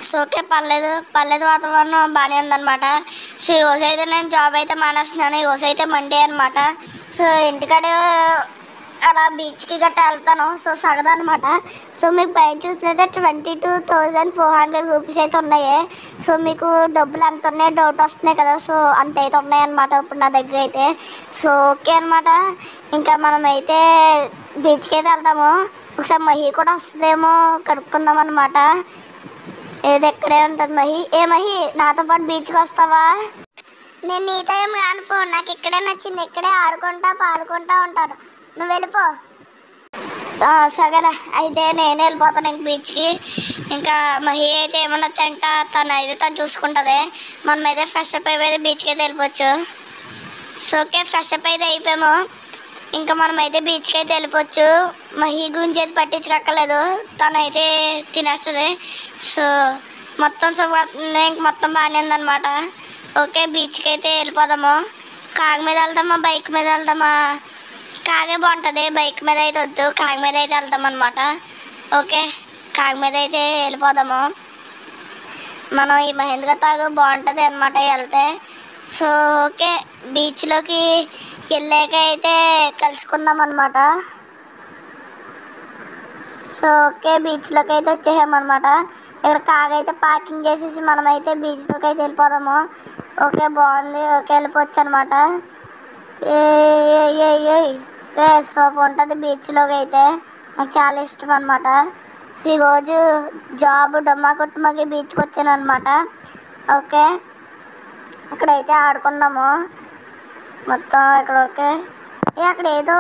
So okay, పర్లేదు పర్లేదు, వాతావరణం బాగానే ఉందన్నమాట. సో ఈరోజు అయితే నేను జాబ్ అయితే మానేస్తున్నాను. ఈరోజు అయితే మండే అనమాట. సో ఇంటికాడే అలా బీచ్కి గట్టా వెళ్తాను. సో సగం అనమాట. సో మీకు పైన చూసినైతే 22,400 రూపీస్ అయితే ఉన్నాయి. సో మీకు డబ్బులు ఎంత ఉన్నాయో డౌట్ వస్తున్నాయి కదా. సో అంత అయితే ఉన్నాయన్నమాట ఇప్పుడు నా దగ్గర అయితే. సో ఓకే అనమాట. ఇంకా మనం అయితే బీచ్కి అయితే వెళ్తాము. ఒకసారి మహి కూడా వస్తుందేమో కనుక్కుందాం అనమాట. ఏది ఎక్కడే ఉంటుంది మహి. ఏ మహి, నాతో పాటు బీచ్కి వస్తావా? నేను నీతో ఏం కానుకో, నాకు ఇక్కడే నచ్చింది. ఇక్కడే ఆడుకుంటా పాడుకుంటా ఉంటాను. నువ్వు వెళ్ళిపో. సరేరా, అయితే నేను వెళ్ళిపోతాను ఇంక బీచ్కి. ఇంకా మహి అయితే ఏమన్నా తింటా, తను చూసుకుంటుంది. మనం అయితే ఫ్రెష్ అప్ అయిపోయి బీచ్కి అయితే వెళ్ళిపోవచ్చు. సో ఓకే, ఫ్రెష్ అప్ అయితే అయిపోయాము. ఇంకా మనం అయితే బీచ్కి అయితే వెళ్ళిపోవచ్చు. మహి గురించి అయితే పట్టించుకోక్కర్లేదు, తనైతే తినేస్తుంది. సో మొత్తం ఇంక మొత్తం బాగానే ఉందన్నమాట. ఓకే, బీచ్కి అయితే వెళ్ళిపోదాము. కారు మీద వెళ్దామా బైక్ మీద వెళ్దామా? కాగే బాగుంటుంది, బైక్ మీద అయితే వద్దు. కారు మీద అయితే వెళ్దాం అనమాట. ఓకే, కారు మీద అయితే వెళ్ళిపోదాము. మనం ఈ మహేంద్ర తాగు బాగుంటుంది అనమాట వెళ్తే. సో ఓకే, బీచ్లోకి వెళ్ళాక అయితే కలుసుకుందాం అనమాట. సో ఓకే, బీచ్లోకి అయితే వచ్చేసామన్నమాట. ఇక్కడ కార్ అయితే పార్కింగ్ చేసేసి మనమైతే బీచ్లోకి అయితే వెళ్ళిపోదాము. ఓకే, బాగుంది. ఓకే, వెళ్ళిపోవచ్చు అనమాట. ఏ సూపర్ ఉంటుంది బీచ్లోకి అయితే. నాకు చాలా ఇష్టం అనమాట. సో ఈరోజు జాబ్ డమ్మా కొట్టుమకి బీచ్కి వచ్చాను అనమాట. ఓకే, ఇక్కడైతే ఆడుకుందాము మొత్తం. ఇక్కడ ఓకే, అక్కడ ఏదో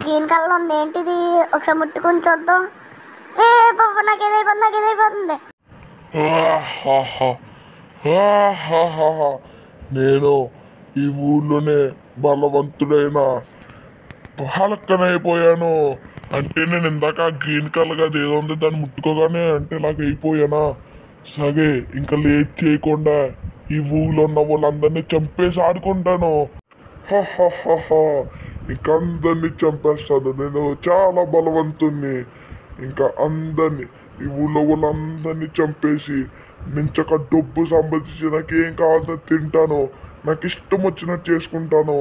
గ్రీన్ కలర్ ఉంది, ఏంటిది? ఒకసారి ముట్టుకుని చూద్దాం. ఏ బాబు, నాకు ఏదైపోతుంది. నేను ఈ ఊళ్ళోనే బలవంతుడైన హలక్కనైపోయాను. అంటే నేను ఇందాక గ్రీన్ కలర్ అది ఏదో ఉంది, దాన్ని ముట్టుకోగానే అంటే ఇలాగ అయిపోయానా. సరే, ఇంకా లేట్ చేయకుండా ఈ ఊళ్ళో ఉన్న వాళ్ళందరినీ చంపేసి ఆడుకుంటాను. ఇంకా అందరినీ చంపేస్తాను. నేను చాలా బలవంతుణ్ణి. ఇంకా అందరినీ, ఈ ఊళ్ళో వాళ్ళందరినీ చంపేసి మించక డబ్బు సంపాదించి నాకేం కావాలో తింటాను. నాకు ఇష్టం వచ్చినట్టు చేసుకుంటాను.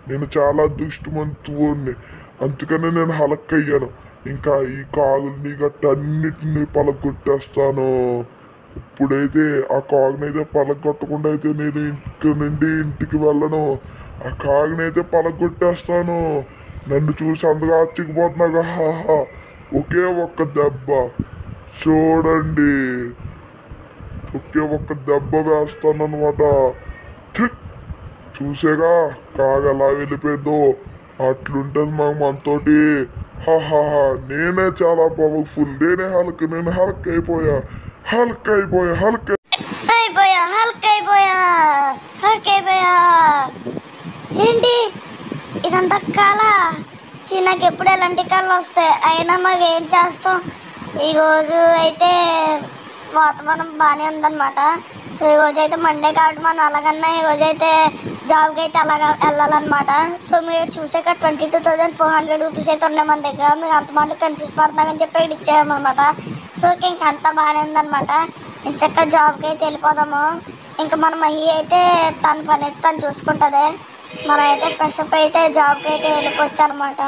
నేను చాలా దుష్టమంతుని, అందుకనే నేను హలక్కయ్యాను. ఇంకా ఈ కాలుని గట్ట అన్నిటినీ పలగొట్టేస్తాను. ఇప్పుడైతే ఆ కాగునైతే పలగొట్టకుండా అయితే నేను ఇంటి నుండి ఇంటికి వెళ్ళను. ఆ కాగునైతే పలగొట్టేస్తాను. నన్ను చూసి అందరూ ఆశ్చర్యపోతున్నా. ఒకే ఒక్క దెబ్బ చూడండి, ఒకే ఒక్క దెబ్బ వేస్తాను అనమాట. చూసేగా కాగా ఎలా వెళ్ళిపోయిందో, అట్లుంటుంది మనతోటి. నేనే చాలా పవర్ఫుల్. నేనే హల్క్ అయిపోయా. ఏంటి ఇదంతా కాల? నాకు ఎప్పుడు ఎలాంటి కళ్ళు వస్తాయి, అయినా మాకు ఏం చేస్తాం. ఈరోజు అయితే వాతావరణం బాగానే ఉందన్నమాట. సో ఈరోజు అయితే మండే కాబట్టి మనం అలాగన్నా ఈరోజు అయితే జాబ్కి అయితే అలాగా వెళ్ళాలన్నమాట. సో మీరు చూసాక 22,400 రూపీస్ అయితే ఉన్నాయి మన దగ్గర. మీరు అంత మాట కన్ఫ్యూజ్ పడుతున్నారని చెప్పి ఇక్కడ ఇచ్చేయమన్నమాట. సో ఇంకంతా బాగానే ఉందన్నమాట. ఇంచక్క జాబ్కి అయితే వెళ్ళిపోదాము. ఇంకా మన మహి అయితే తన పని అయితే తను చూసుకుంటుంది. మనం అయితే ఫ్రెష్ అప్ అయితే జాబ్కి అయితే వెళ్ళిపోవచ్చు అనమాట.